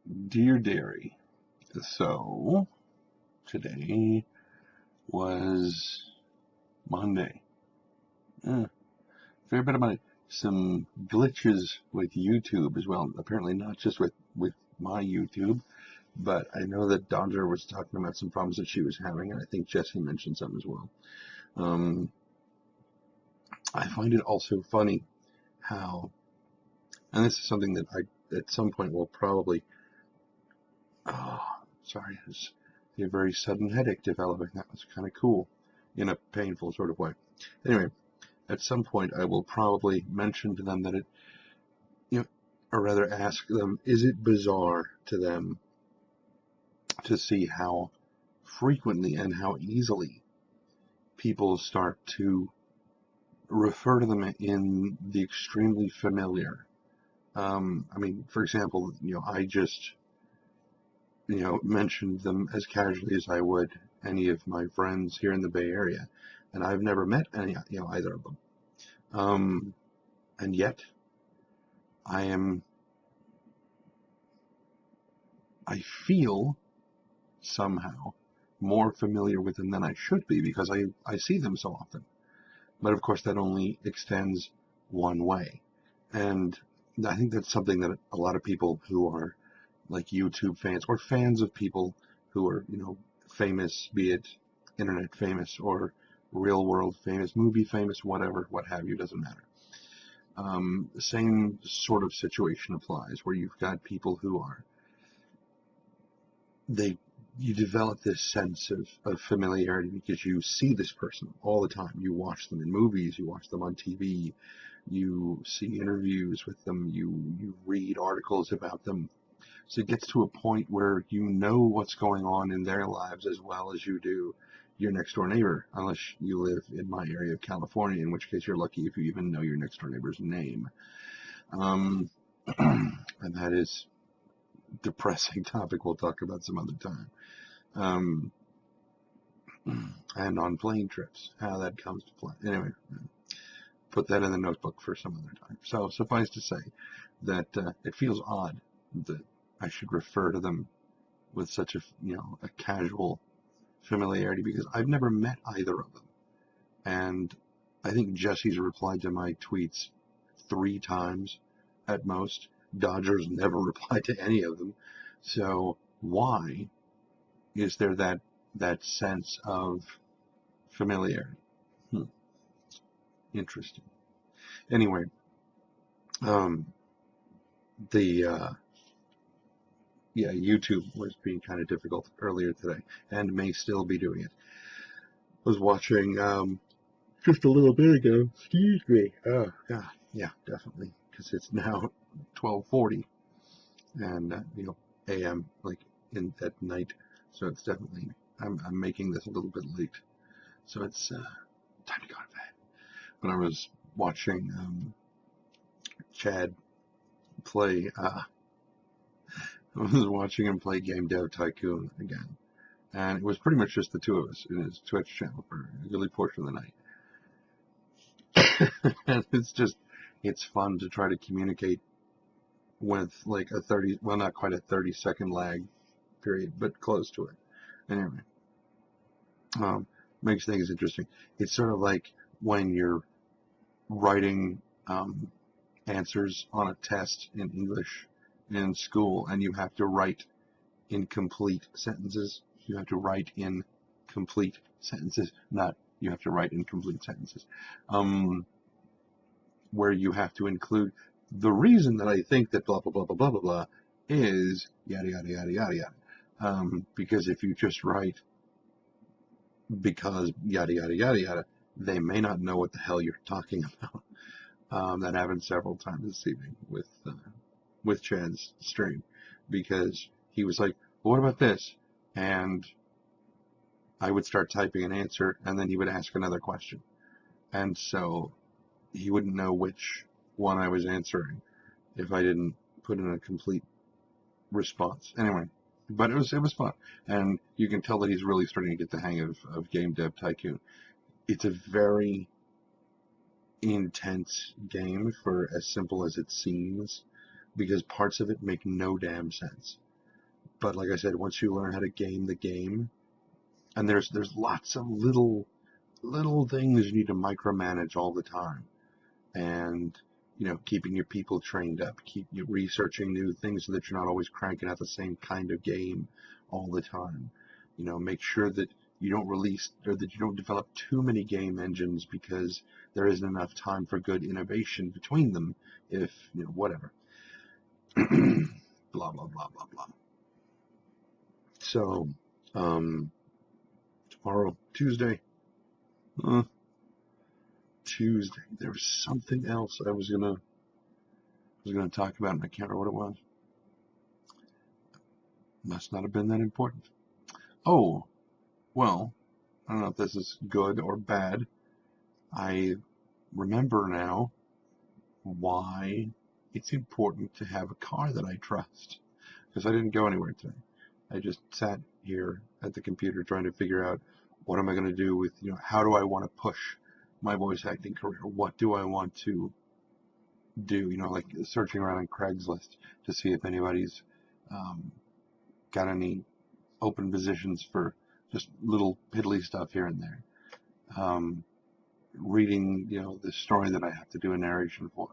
Dear Dairy, so today was Monday. Fair bit of money. Some glitches with YouTube as well. Apparently not just with my YouTube, but I know that Dodger was talking about some problems that she was having, and I think Jesse mentioned some as well. I find it also funny how, and this is something that I at some point will probably, sorry, there's a very sudden headache developing. That was kind of cool in a painful sort of way. Anyway, at some point I will probably mention to them that it, or rather ask them, is it bizarre to them to see how frequently and how easily people start to refer to them in the extremely familiar? I mean, for example, I just, mentioned them as casually as I would any of my friends here in the Bay Area, and I've never met any, either of them. And yet I feel somehow more familiar with them than I should be because I see them so often. But of course that only extends one way. And I think that's something that a lot of people who are like YouTube fans or fans of people who are, famous, be it internet famous or real world famous, movie famous, whatever, what have you, doesn't matter. The same sort of situation applies where you've got people who are, you develop this sense of familiarity because you see this person all the time. You watch them in movies, you watch them on TV, you see interviews with them, you read articles about them. So it gets to a point where you know what's going on in their lives as well as you do your next door neighbor, unless you live in my area of California, in which case you're lucky if you even know your next door neighbor's name. And that is a depressing topic we'll talk about some other time. And on plane trips, how that comes to play. Anyway, put that in the notebook for some other time. So suffice to say that it feels odd that I should refer to them with such a casual familiarity because I've never met either of them. And I think Jesse's replied to my tweets 3 times at most. Dodger's never replied to any of them. So why is there that sense of familiarity? Interesting. Anyway, YouTube was being kind of difficult earlier today and may still be doing it. Was watching just a little bit ago. Excuse me. Oh God, yeah, definitely, because it's now 12:40 and a.m. like at night, so it's definitely I'm making this a little bit late, so it's time to go to bed. But I was watching Chad play. I was watching him play Game Dev Tycoon again, and it was pretty much just the two of us in his Twitch channel for a goodly portion of the night. And it's fun to try to communicate with like a 30, well, not quite a 30-second lag period, but close to it. Anyway, makes things interesting. It's sort of like when you're writing answers on a test in English in school and you have to write in complete sentences. You have to write in complete sentences, not you have to write in complete sentences. Where you have to include the reason that I think that blah, blah, blah, blah, blah, blah, blah is yada, yada, yada, yada, yada. Because if you just write because yada, yada, yada, yada, they may not know what the hell you're talking about. That happened several times this evening with Chad's stream because he was like, well, what about this? And I would start typing an answer and then he would ask another question. And so he wouldn't know which one I was answering if I didn't put in a complete response. Anyway, but it was fun. And you can tell that he's really starting to get the hang of Game Dev Tycoon. It's a very intense game for as simple as it seems because parts of it make no damn sense. But like I said, once you learn how to game the game, and there's lots of little things you need to micromanage all the time, and keeping your people trained up, keep you researching new things so that you're not always cranking out the same kind of game all the time. Make sure that you don't release or that you don't develop too many game engines because there isn't enough time for good innovation between them. If whatever, blah blah blah blah blah. So, tomorrow, Tuesday. Tuesday. There was something else I was gonna talk about, and I can't remember what it was. Must not have been that important. Oh, well, I don't know if this is good or bad. I remember now why it's important to have a car that I trust. Because I didn't go anywhere today. I just sat here at the computer trying to figure out what am I going to do with, how do I want to push my voice acting career? What do I want to do? Like searching around on Craigslist to see if anybody's got any open positions for just little piddly stuff here and there. Reading, the story that I have to do a narration for.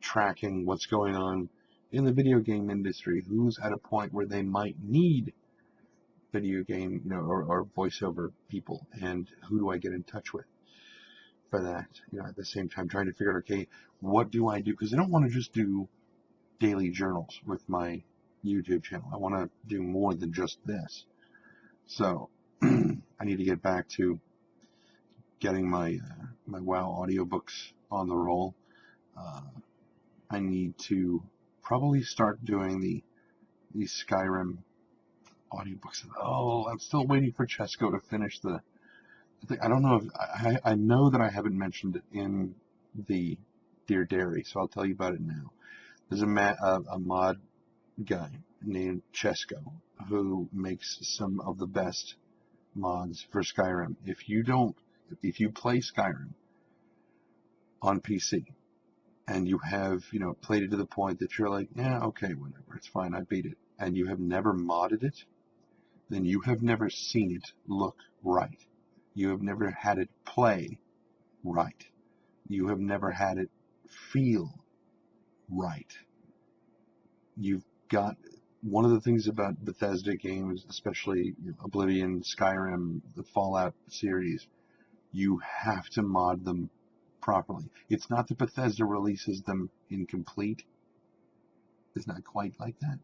Tracking what's going on in the video game industry, who's at a point where they might need video game, or voiceover people, and who do I get in touch with for that? At the same time, trying to figure out, okay, what do I do? Because I don't want to just do daily journals with my YouTube channel. I want to do more than just this. So I need to get back to getting my WoW audiobooks on the roll. I need to probably start doing the Skyrim audiobooks. Oh, I'm still waiting for Chesko to finish the thing. I don't know if I know that I haven't mentioned it in the Dear Dairy, so I'll tell you about it now. There's a mod guy named Chesko who makes some of the best mods for Skyrim. If you play Skyrim on PC and you have, played it to the point that you're like, yeah, okay, whatever, it's fine, I beat it, and you have never modded it, then you have never seen it look right. You have never had it play right. You have never had it feel right. You've got one of the things about Bethesda games, especially Oblivion, Skyrim, the Fallout series, you have to mod them properly. It's not that Bethesda releases them incomplete. It's not quite like that.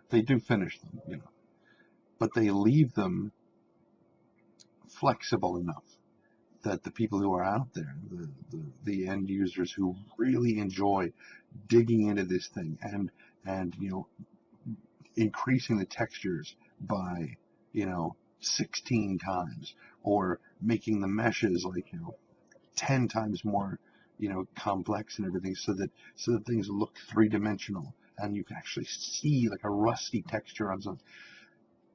They do finish them, but they leave them flexible enough that the people who are out there, the end users who really enjoy digging into this thing and increasing the textures by 16 times, or making the meshes like 10 times more complex and everything, so that things look three-dimensional and you can actually see like a rusty texture on something.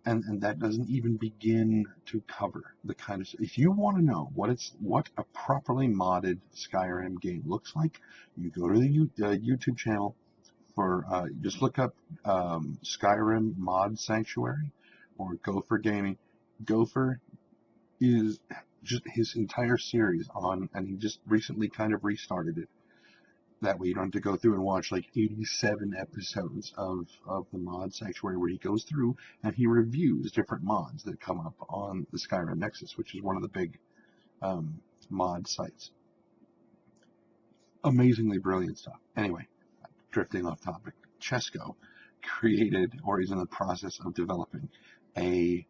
And that doesn't even begin to cover the kind of, if you want to know what a properly modded Skyrim game looks like, you go to the YouTube channel for just look up Skyrim Mod Sanctuary or Gopher Gaming. Gopher is just his entire series on, and he just recently kind of restarted it. That way you don't have to go through and watch like 87 episodes of the Mod Sanctuary, where he goes through and he reviews different mods that come up on the Skyrim Nexus, which is one of the big mod sites. Amazingly brilliant stuff. Anyway, drifting off topic, Chesko created, or is in the process of developing, a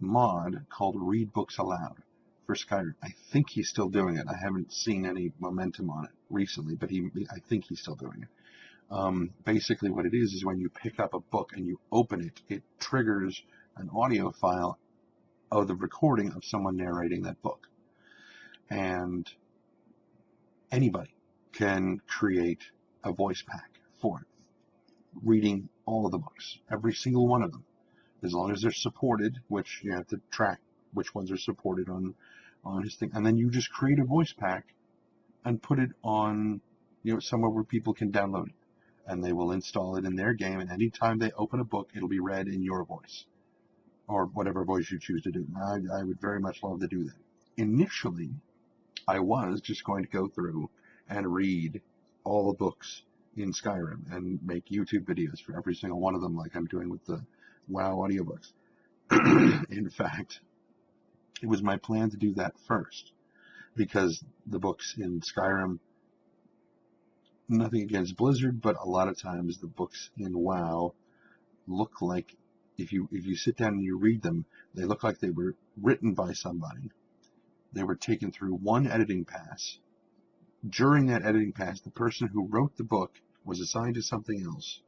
mod called Read Books Aloud for Skyrim. I think he's still doing it. I haven't seen any momentum on it recently, but I think he's still doing it. Basically what it is when you pick up a book and you open it, it triggers an audio file of the recording of someone narrating that book. And anybody can create a voice pack for it, reading all of the books, every single one of them, as long as they're supported, which you have to track which ones are supported on his thing. And then you just create a voice pack and put it on, somewhere where people can download it. and they will install it in their game, and anytime they open a book, it'll be read in your voice, or whatever voice you choose to do. I would very much love to do that. Initially, I was just going to go through and read all the books in Skyrim and make YouTube videos for every single one of them, like I'm doing with the WoW audiobooks. In fact, it was my plan to do that first, because the books in Skyrim, nothing against Blizzard, but a lot of times the books in WoW look like, if you sit down and you read them, they look like they were written by somebody. They were taken through one editing pass. During that editing pass, the person who wrote the book was assigned to something else.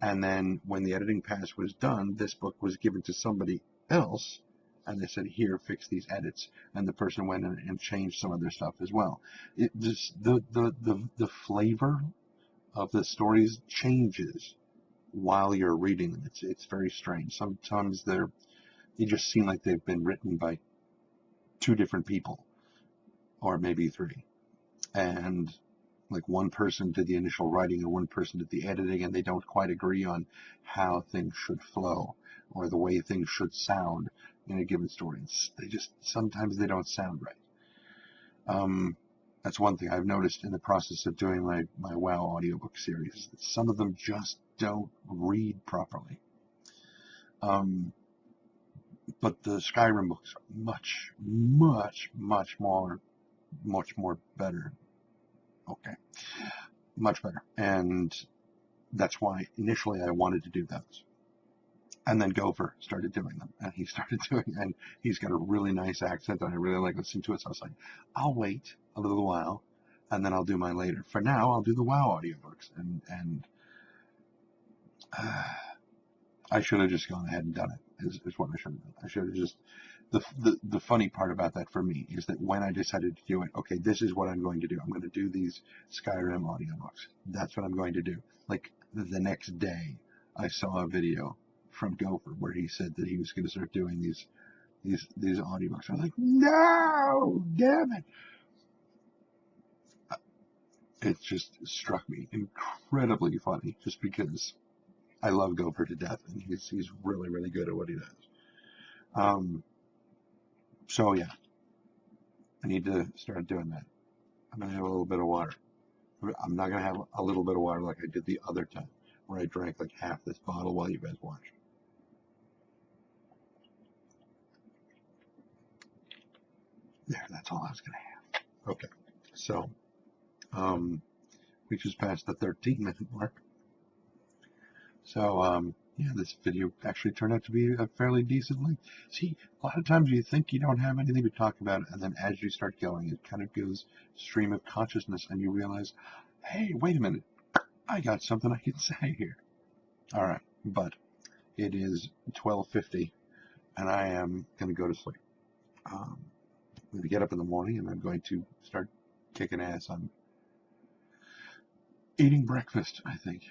And then when the editing pass was done, this book was given to somebody else, and they said, here, fix these edits. And the person went in and changed some other stuff as well. It just, the flavor of the stories changes while you're reading them. It's very strange. Sometimes they just seem like they've been written by two different people, or maybe three. And like one person did the initial writing and one person did the editing, and they don't quite agree on how things should flow or the way things should sound in a given story. Sometimes they don't sound right. That's one thing I've noticed in the process of doing my WoW audiobook series. Some of them just don't read properly. But the Skyrim books are much, much, much more better. Okay. Much better. And that's why initially I wanted to do those. And then Gopher started doing them. And and he's got a really nice accent that I really like listening to it. So I was like, I'll wait a little while and then I'll do mine later. For now, I'll do the WoW audiobooks. And I should have just gone ahead and done it, is what I should have done. I should have just, the funny part about that for me is that when I decided to do it, okay, this is what I'm going to do. I'm going to do these Skyrim audiobooks. That's what I'm going to do. Like the next day, I saw a video from Gopher where he said that he was going to start doing these audiobooks. I was like, no, damn it. It just struck me incredibly funny, just because I love Gopher to death, and he's really, really good at what he does. So yeah, I need to start doing that. I'm gonna have a little bit of water. I'm not gonna have a little bit of water like I did the other time, where I drank like half this bottle while you guys watched. There, that's all I was gonna have. Okay, so we just passed the 13-minute mark. So yeah, this video actually turned out to be a fairly decent length. See, a lot of times you think you don't have anything to talk about, and then as you start going, it kind of goes stream of consciousness, and you realize, hey, wait a minute, I got something I can say here. All right, but it is 12:50, and I am going to go to sleep. I'm going to get up in the morning, and I'm going to start kicking ass on eating breakfast, I think,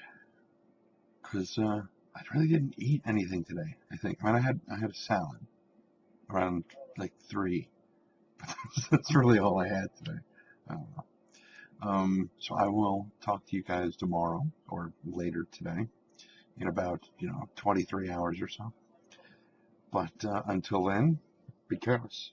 because I really didn't eat anything today. I think. I mean, I had a salad around like 3, but that's really all I had today. I don't know. So I will talk to you guys tomorrow or later today in about 23 hours or so. But until then, be careless.